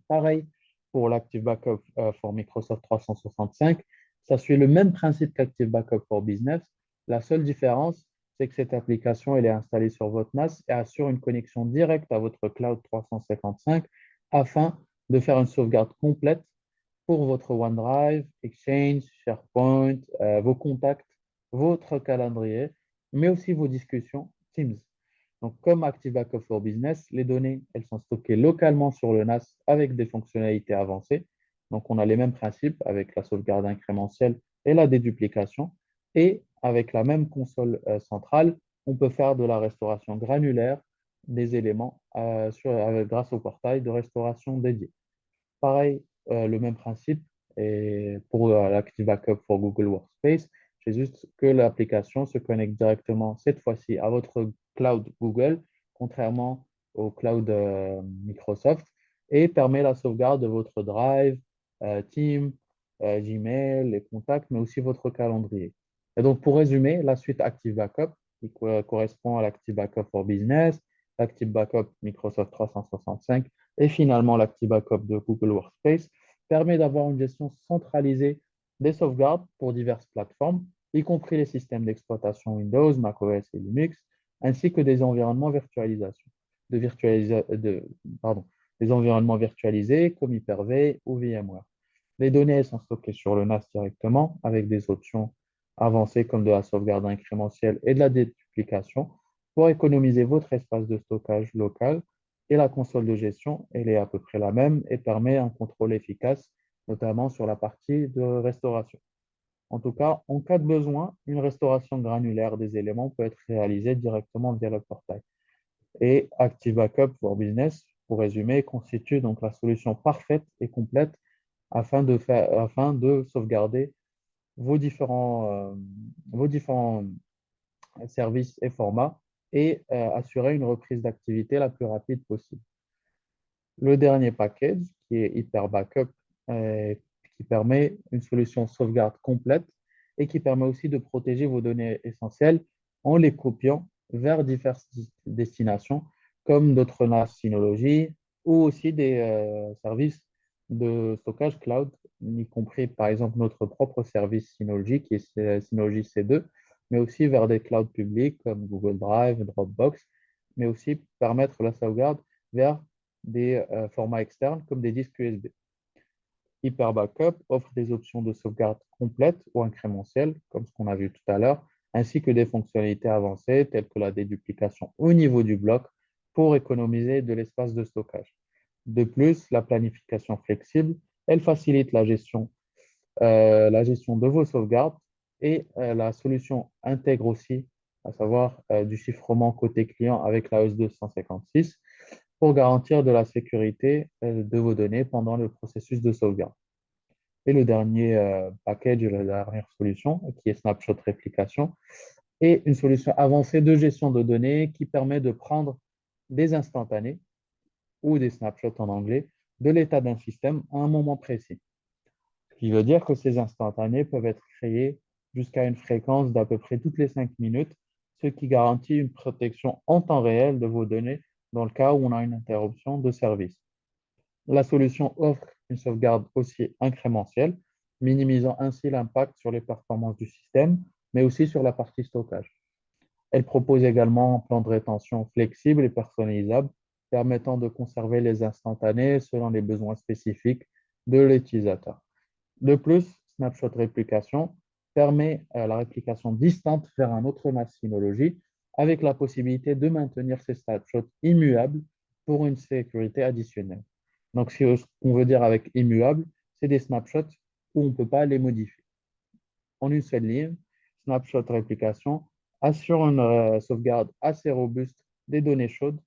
Pareil pour l'Active Backup for Microsoft 365, ça suit le même principe qu'Active Backup for Business. La seule différence, c'est que cette application elle est installée sur votre NAS et assure une connexion directe à votre cloud 355 afin de faire une sauvegarde complète pour votre OneDrive, Exchange, SharePoint, vos contacts, votre calendrier, mais aussi vos discussions Teams. Donc, comme Active Backup for Business, les données, elles sont stockées localement sur le NAS avec des fonctionnalités avancées. Donc, on a les mêmes principes avec la sauvegarde incrémentielle et la déduplication. Et avec la même console centrale, on peut faire de la restauration granulaire des éléments grâce au portail de restauration dédié. Pareil, le même principe et pour l'Active Backup for Google Workspace. C'est juste que l'application se connecte directement, cette fois-ci, à votre cloud Google, contrairement au cloud Microsoft, et permet la sauvegarde de votre Drive, Team, Gmail, les contacts, mais aussi votre calendrier. Et donc, pour résumer, la suite Active Backup, qui correspond à l'Active Backup for Business, l'Active Backup Microsoft 365 et finalement l'Active Backup de Google Workspace, permet d'avoir une gestion centralisée des sauvegardes pour diverses plateformes, y compris les systèmes d'exploitation Windows, macOS et Linux, ainsi que des environnements des environnements virtualisés comme Hyper-V ou VMware. Les données sont stockées sur le NAS directement avec des options avancées comme de la sauvegarde incrémentielle et de la déduplication pour économiser votre espace de stockage local et la console de gestion, elle est à peu près la même et permet un contrôle efficace, notamment sur la partie de restauration. En tout cas, en cas de besoin, une restauration granulaire des éléments peut être réalisée directement via le portail. Et Active Backup for Business, pour résumer, constitue donc la solution parfaite et complète afin de sauvegarder vos différents services et formats et assurer une reprise d'activité la plus rapide possible. Le dernier package, qui est Hyper Backup, qui permet une solution sauvegarde complète et qui permet aussi de protéger vos données essentielles en les copiant vers diverses destinations, comme d'autres NAS Synology ou aussi des services de stockage cloud, y compris par exemple notre propre service Synology, qui est Synology C2, mais aussi vers des clouds publics comme Google Drive, Dropbox, mais aussi permettre la sauvegarde vers des formats externes comme des disques USB. Hyper Backup offre des options de sauvegarde complètes ou incrémentielles, comme ce qu'on a vu tout à l'heure, ainsi que des fonctionnalités avancées telles que la déduplication au niveau du bloc pour économiser de l'espace de stockage. De plus, la planification flexible, elle facilite la gestion de vos sauvegardes et la solution intègre aussi, à savoir du chiffrement côté client avec la OS 256 pour garantir de la sécurité de vos données pendant le processus de sauvegarde. Et le dernier package, la dernière solution, qui est Snapshot Réplication, est une solution avancée de gestion de données qui permet de prendre des instantanés ou des snapshots en anglais de l'état d'un système à un moment précis. Ce qui veut dire que ces instantanés peuvent être créés jusqu'à une fréquence d'à peu près toutes les 5 minutes, ce qui garantit une protection en temps réel de vos données dans le cas où on a une interruption de service. La solution offre une sauvegarde aussi incrémentielle, minimisant ainsi l'impact sur les performances du système, mais aussi sur la partie stockage. Elle propose également un plan de rétention flexible et personnalisable, permettant de conserver les instantanés selon les besoins spécifiques de l'utilisateur. De plus, Snapshot Réplication permet la réplication distante vers un autre NAS Synology avec la possibilité de maintenir ces snapshots immuables pour une sécurité additionnelle. Donc, ce qu'on veut dire avec immuable, c'est des snapshots où on ne peut pas les modifier. En une seule ligne, Snapshot Réplication assure une sauvegarde assez robuste des données chaudes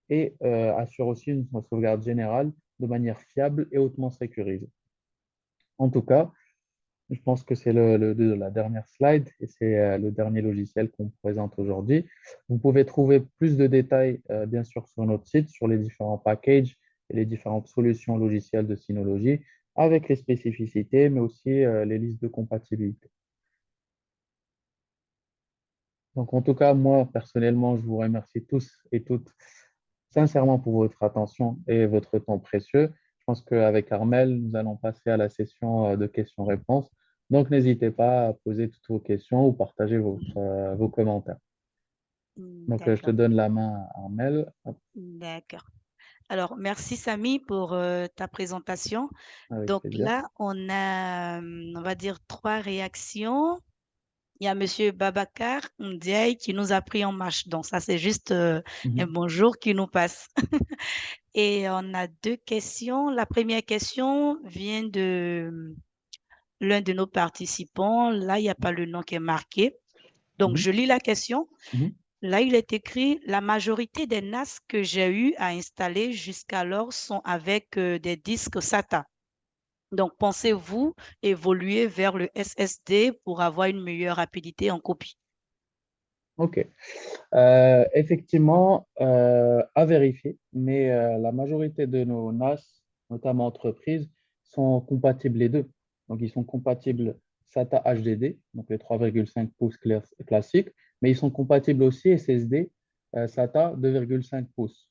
et assure aussi une sauvegarde générale de manière fiable et hautement sécurisée. En tout cas, je pense que c'est la dernière slide et c'est le dernier logiciel qu'on présente aujourd'hui. Vous pouvez trouver plus de détails, bien sûr, sur notre site, sur les différents packages et les différentes solutions logicielles de Synology, avec les spécificités, mais aussi les listes de compatibilité. Donc, en tout cas, moi, personnellement, je vous remercie tous et toutes sincèrement pour votre attention et votre temps précieux. Je pense qu'avec Armel, nous allons passer à la session de questions-réponses. Donc, n'hésitez pas à poser toutes vos questions ou partager vos commentaires. Donc, je te D'accord, donne la main à Armel. d'accord. Alors, merci Samy pour ta présentation. Avec Donc plaisir. là, on a, on va dire, trois réactions. Il y a Monsieur Babacar Ndiaye qui nous a pris en marche. Donc ça, c'est juste un Mhm. bonjour qui nous passe. Et on a deux questions. La première question vient de l'un de nos participants. Là, il n'y a pas le nom qui est marqué. Donc, Mhm. je lis la question. Mhm. Là, il est écrit, la majorité des NAS que j'ai eu à installer jusqu'alors sont avec des disques SATA. Donc, pensez-vous évoluer vers le SSD pour avoir une meilleure rapidité en copie? OK. Effectivement, à vérifier, mais la majorité de nos NAS, notamment entreprises, sont compatibles les deux. Donc, ils sont compatibles SATA HDD, donc les 3,5 pouces classiques, mais ils sont compatibles aussi SSD SATA 2,5 pouces.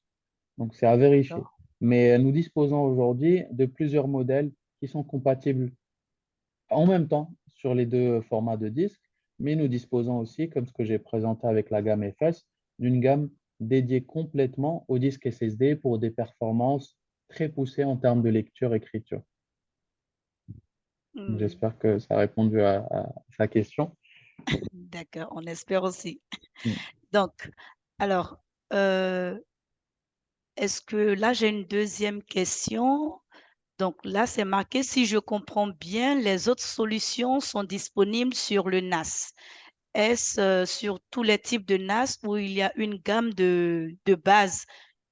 Donc, c'est à vérifier. D'accord. Mais nous disposons aujourd'hui de plusieurs modèles qui sont compatibles en même temps sur les deux formats de disques, mais nous disposons aussi, comme ce que j'ai présenté avec la gamme FS, d'une gamme dédiée complètement au disque SSD pour des performances très poussées en termes de lecture-écriture. Hmm, J'espère que ça a répondu à sa question. d'accord, on espère aussi. Mm. Donc, alors, euh, est-ce que là, j'ai une deuxième question? Donc là, c'est marqué, si je comprends bien, les autres solutions sont disponibles sur le NAS. Est-ce sur tous les types de NAS où il y a une gamme de base?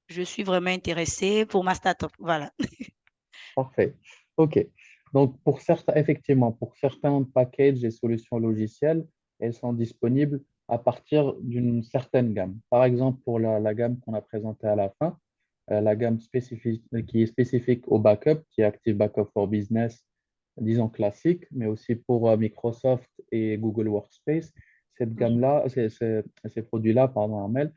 Je suis vraiment intéressée pour ma startup. Voilà. Parfait. OK. Donc, effectivement, pour certains packages et solutions logicielles, elles sont disponibles à partir d'une certaine gamme. Par exemple, pour la gamme qu'on a présentée à la fin, la gamme spécifique, qui est spécifique au backup, qui est Active Backup for Business, disons classique, mais aussi pour Microsoft et Google Workspace. Cette Oui, gamme-là, ces produits-là, pardon, Armel,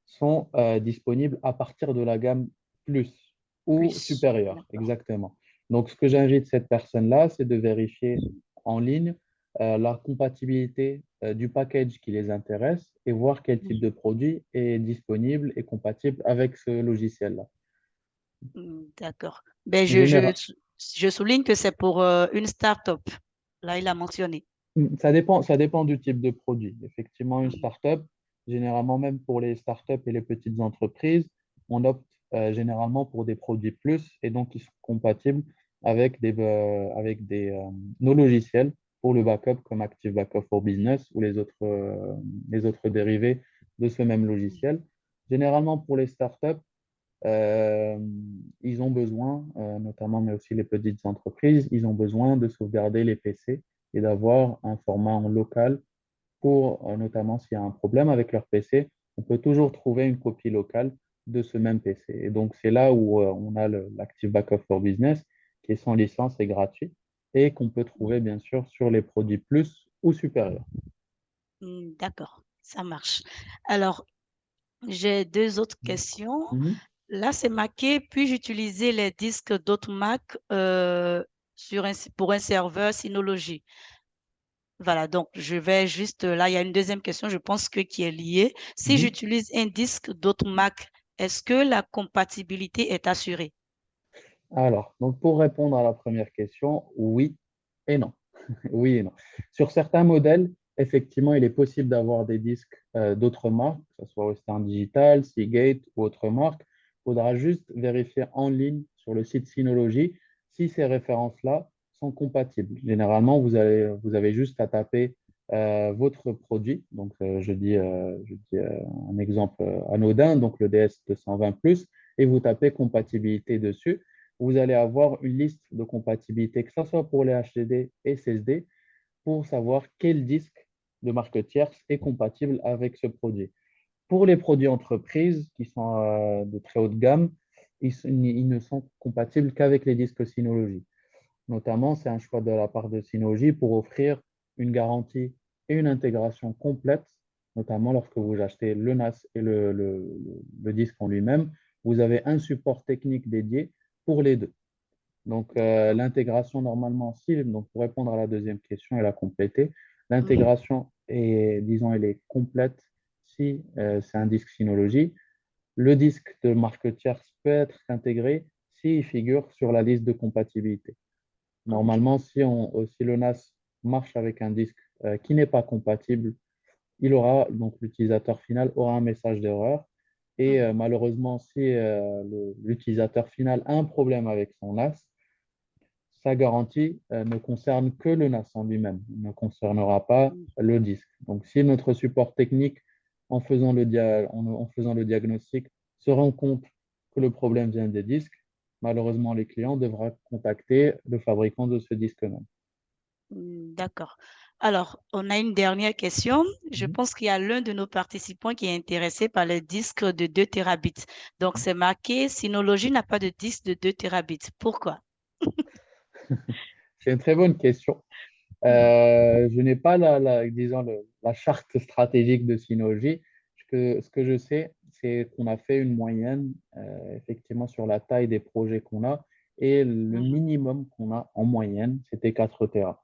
sont disponibles à partir de la gamme plus ou plus. supérieure, D'accord. exactement. Donc, ce que j'invite cette personne-là, c'est de vérifier en ligne la compatibilité du package qui les intéresse et voir quel type de produit est disponible et compatible avec ce logiciel-là. D'accord. Ben, En général, je souligne que c'est pour une start-up. Là, il a mentionné. ça dépend du type de produit. Effectivement, une Mm. start-up, généralement même pour les start-up et les petites entreprises, on opte généralement pour des produits plus et donc ils sont compatibles avec nos logiciels pour le backup comme Active Backup for Business ou les autres dérivés de ce même logiciel. Généralement pour les start-up, euh, ils ont besoin, notamment, mais aussi les petites entreprises, ils ont besoin de sauvegarder les PC et d'avoir un format en local pour, notamment s'il y a un problème avec leur PC, on peut toujours trouver une copie locale de ce même PC. Et donc, c'est là où on a l'Active Backup for Business qui est sans licence et gratuit et qu'on peut trouver, bien sûr, sur les produits plus ou supérieurs. D'accord, ça marche. Alors, j'ai deux autres Mhm. questions. Mhm. Là, c'est marqué, puis-je utiliser les disques d'Automac pour un serveur Synology? Voilà, donc je vais juste, là, il y a une deuxième question, je pense que qui est liée. Si Mhm. j'utilise un disque d'Automac, est-ce que la compatibilité est assurée? Alors, donc pour répondre à la première question, oui et non. Oui et non. Sur certains modèles, effectivement, il est possible d'avoir des disques d'autres marques, que ce soit Western Digital, Seagate ou autres marques. Il faudra juste vérifier en ligne sur le site Synology si ces références-là sont compatibles. Généralement, vous avez juste à taper votre produit. Donc, je dis un exemple anodin, donc le DS220+, et vous tapez compatibilité dessus. Vous allez avoir une liste de compatibilité, que ce soit pour les HDD et SSD, pour savoir quel disque de marque tierce est compatible avec ce produit. Pour les produits entreprises qui sont de très haute gamme, ils ne sont compatibles qu'avec les disques Synology. Notamment, c'est un choix de la part de Synology pour offrir une garantie et une intégration complète, notamment lorsque vous achetez le NAS et le disque en lui-même. Vous avez un support technique dédié pour les deux. Donc, D'accord. l'intégration, normalement, si, donc pour répondre à la deuxième question et la compléter, Mhm. l'intégration est, disons, elle est complète si c'est un disque Synology. Le disque de marque tierce peut être intégré s'il figure sur la liste de compatibilité. Oui. Normalement, si le NAS marche avec un disque qui n'est pas compatible, il aura, donc l'utilisateur final aura un message d'erreur. Et Mhm. malheureusement, si l'utilisateur final a un problème avec son NAS, sa garantie ne concerne que le NAS en lui-même, ne concernera pas Mhm. le disque. Donc, si notre support technique, en faisant le diagnostic, se rend compte que le problème vient des disques, malheureusement, les clients devront contacter le fabricant de ce disque même. D'accord. Alors, on a une dernière question. Je Mhm. pense qu'il y a l'un de nos participants qui est intéressé par le disque de 2 Tbps. Donc, c'est marqué, Synology n'a pas de disque de 2 Tbps. Pourquoi? C'est une très bonne question. Je n'ai pas disons, la charte stratégique de Synology. Ce que je sais, c'est qu'on a fait une moyenne, effectivement, sur la taille des projets qu'on a. Et le Mhm. minimum qu'on a en moyenne, c'était 4 Tera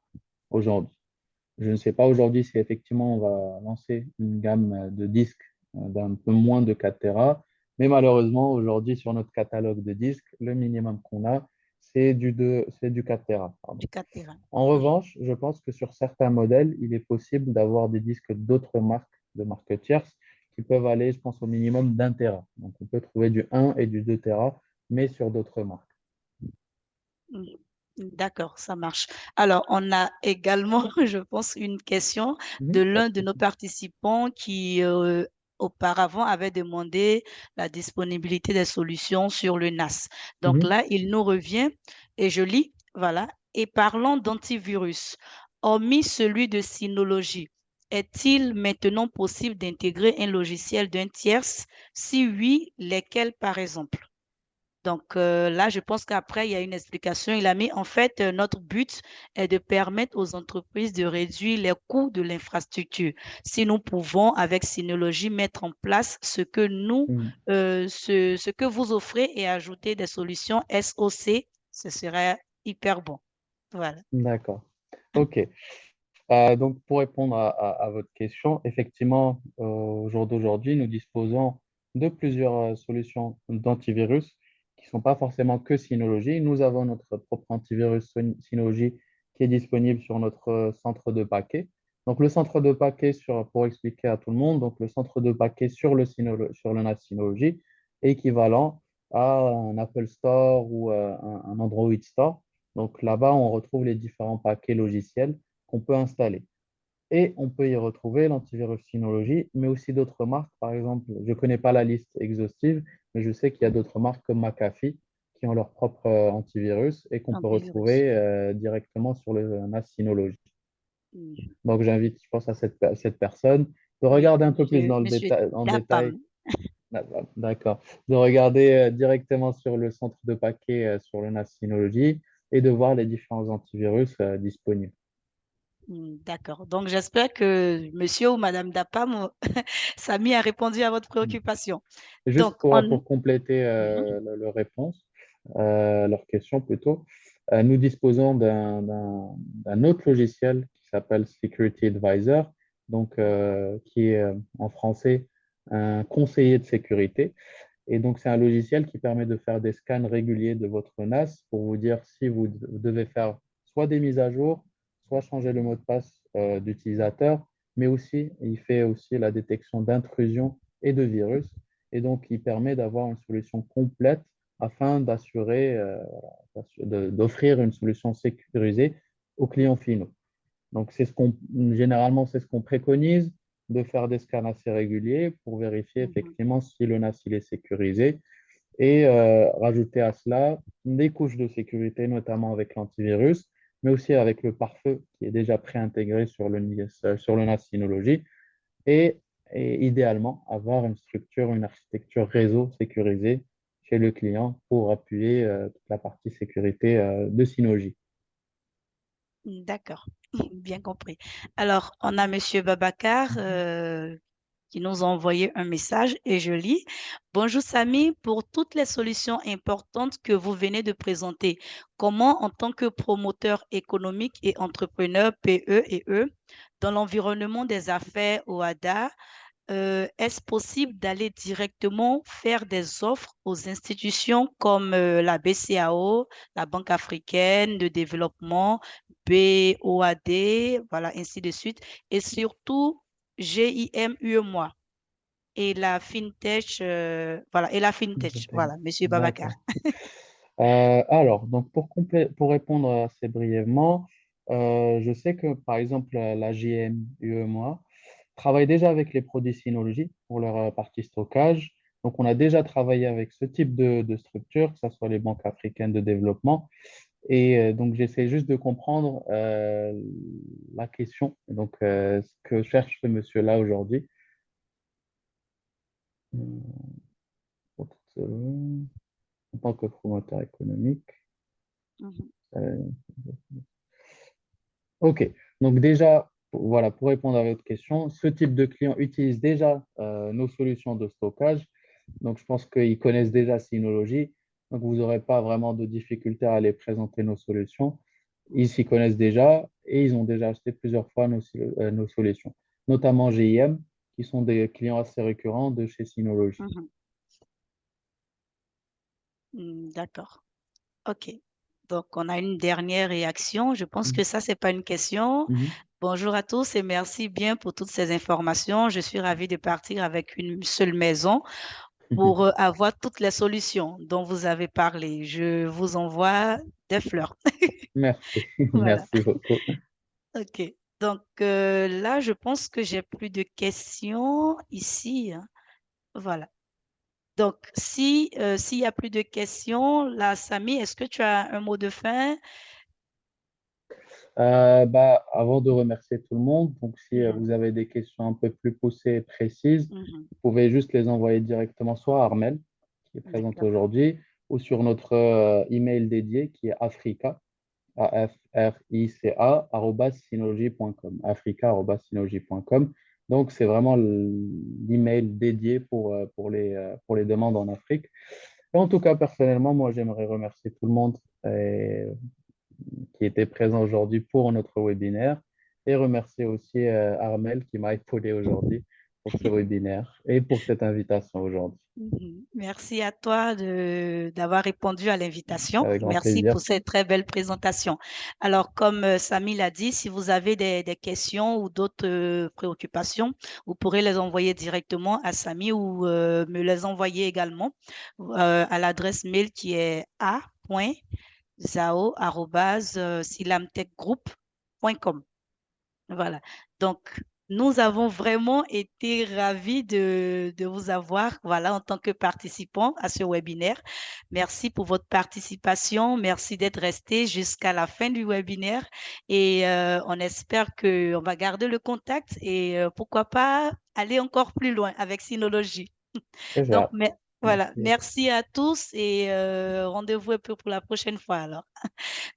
aujourd'hui. Je ne sais pas aujourd'hui si effectivement on va lancer une gamme de disques d'un peu moins de 4 Tera. Mais malheureusement, aujourd'hui, sur notre catalogue de disques, le minimum qu'on a, c'est du 4 Tera. Du 4 Tb. En Mhm. revanche, je pense que sur certains modèles, il est possible d'avoir des disques d'autres marques, de marques tierces, qui peuvent aller, je pense, au minimum d'un Tera. Donc, on peut trouver du 1 et du 2 Tera, mais sur d'autres marques. Mhm. D'accord, ça marche. Alors, on a également, je pense, une question de Mhm, pas de l'un de nos souci. participants qui, auparavant, avait demandé la disponibilité des solutions sur le NAS. Donc Mhm, là, il nous revient et je lis, voilà. Et parlant d'antivirus, hormis celui de Synology, est-il maintenant possible d'intégrer un logiciel d'un tierce? Si oui, lesquels par exemple? Donc là, je pense qu'après, il y a une explication. Il a mis, en fait, notre but est de permettre aux entreprises de réduire les coûts de l'infrastructure. Si nous pouvons, avec Synology, mettre en place ce que nous, Hmm, ce que vous offrez et ajouter des solutions SOC, ce serait hyper bon. Voilà. d'accord. OK. Donc, pour répondre à votre question, effectivement, au jour d'aujourd'hui, nous disposons de plusieurs solutions d'antivirus qui ne sont pas forcément que Synology. Nous avons notre propre antivirus Synology qui est disponible sur notre centre de paquets. Donc, le centre de paquets, pour expliquer à tout le monde, donc le centre de paquets sur sur le NAS Synology est équivalent à un Apple Store ou un Android Store. Donc, là-bas, on retrouve les différents paquets logiciels qu'on peut installer. Et on peut y retrouver l'antivirus Synology, mais aussi d'autres marques. Par exemple, je ne connais pas la liste exhaustive, mais je sais qu'il y a d'autres marques comme McAfee qui ont leur propre antivirus et qu'on peut Antivirus. retrouver directement sur le NAS Synology. Mhm. Donc, j'invite, je pense, à cette personne de Oui, regarder un peu plus monsieur, dans le monsieur détail, en détail. Dapam. D'accord. De regarder directement sur le centre de paquet sur le NAS Synology et de voir les différents antivirus disponibles. D'accord. Donc, j'espère que monsieur ou madame Dapam, Samy a répondu à votre préoccupation. Juste Donc, on... pour compléter Mhm, leur réponse, leur question plutôt, nous disposons d'un autre logiciel qui s'appelle Security Advisor, donc qui est en français un conseiller de sécurité. Et donc, c'est un logiciel qui permet de faire des scans réguliers de votre NAS pour vous dire si vous devez faire soit des mises à jour, soit changer le mot de passe d'utilisateur, mais aussi, il fait aussi la détection d'intrusion et de virus. Et donc, il permet d'avoir une solution complète afin d'offrir une solution sécurisée aux clients finaux. Donc, généralement, c'est ce qu'on préconise, de faire des scans assez réguliers pour vérifier mhm, effectivement si le NAS il est sécurisé et rajouter à cela des couches de sécurité, notamment avec l'antivirus, mais aussi avec le pare-feu qui est déjà préintégré sur le NAS Synology et, et idéalement avoir une architecture réseau sécurisée chez le client pour appuyer toute la partie sécurité de Synology. d'accord. Bien compris. Alors, on a monsieur Babacar qui nous a envoyé un message et je lis. Bonjour Samy, pour toutes les solutions importantes que vous venez de présenter, comment en tant que promoteur économique et entrepreneur PE et E dans l'environnement des affaires au HADA, est-ce possible d'aller directement faire des offres aux institutions comme la BCAO, la Banque africaine de développement, BOAD, voilà, ainsi de suite, et surtout GIM UEMOA et la FinTech, voilà, et la FinTech, voilà, Monsieur Babacar. D'accord. Alors, donc pour répondre assez brièvement, je sais que par exemple la GM UEMOA travaille déjà avec les produits Synology pour leur partie stockage. Donc, on a déjà travaillé avec ce type de structure, que ce soit les banques africaines de développement. Et donc, j'essaie juste de comprendre la question, donc ce que cherche ce monsieur-là aujourd'hui. En tant que promoteur économique. Mhm, Euh, OK. Donc déjà, voilà, pour répondre à votre question, ce type de client utilise déjà nos solutions de stockage. Donc je pense qu'ils connaissent déjà Synology. Donc vous n'aurez pas vraiment de difficulté à aller présenter nos solutions. Ils s'y connaissent déjà et ils ont déjà acheté plusieurs fois nos solutions, notamment GIM, qui sont des clients assez récurrents de chez Synology. mhm. D'accord. OK. Donc, on a une dernière réaction. Je pense que Mhm. ça, c'est pas une question. Mhm. Bonjour à tous et merci bien pour toutes ces informations. Je suis ravie de partir avec une seule maison pour avoir toutes les solutions dont vous avez parlé. Je vous envoie des fleurs. Merci, Voilà. merci beaucoup. OK. Donc, là, je pense que j'ai plus de questions ici, hein. Voilà. Donc, si, s'il y a plus de questions, là, Samy, est-ce que tu as un mot de fin? Avant de remercier tout le monde, donc si Mhm, vous avez des questions un peu plus poussées et précises, mhm. vous pouvez juste les envoyer directement soit à Armel, qui est présente D'accord. aujourd'hui, ou sur notre email dédié qui est africa, africa, @synology.com, africa@synology.com. Donc, c'est vraiment l'email dédié pour les demandes en Afrique. Et en tout cas, personnellement, moi, j'aimerais remercier tout le monde qui était présent aujourd'hui pour notre webinaire et remercier aussi Armel qui m'a épaulé aujourd'hui pour ce webinaire et pour cette invitation aujourd'hui. Mhm. Merci à toi d'avoir répondu à l'invitation. Avec grand Merci plaisir. pour cette très belle présentation. Alors, comme Samy l'a dit, si vous avez des questions ou d'autres préoccupations, vous pourrez les envoyer directement à Samy ou me les envoyer également à l'adresse mail qui est a.zao@silamtechgroup.com. Voilà. Donc, nous avons vraiment été ravis de vous avoir, voilà, en tant que participants à ce webinaire. Merci pour votre participation. Merci d'être resté jusqu'à la fin du webinaire. Et on espère qu'on va garder le contact et pourquoi pas aller encore plus loin avec Synologie. Et j'ai Donc, hâte. mais, voilà. Merci. Merci à tous et rendez-vous un peu pour la prochaine fois alors.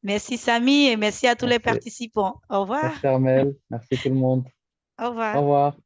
Merci Samy et merci à tous les Merci. participants. Au revoir. Merci Armel. Merci tout le monde. Au Au revoir. revoir.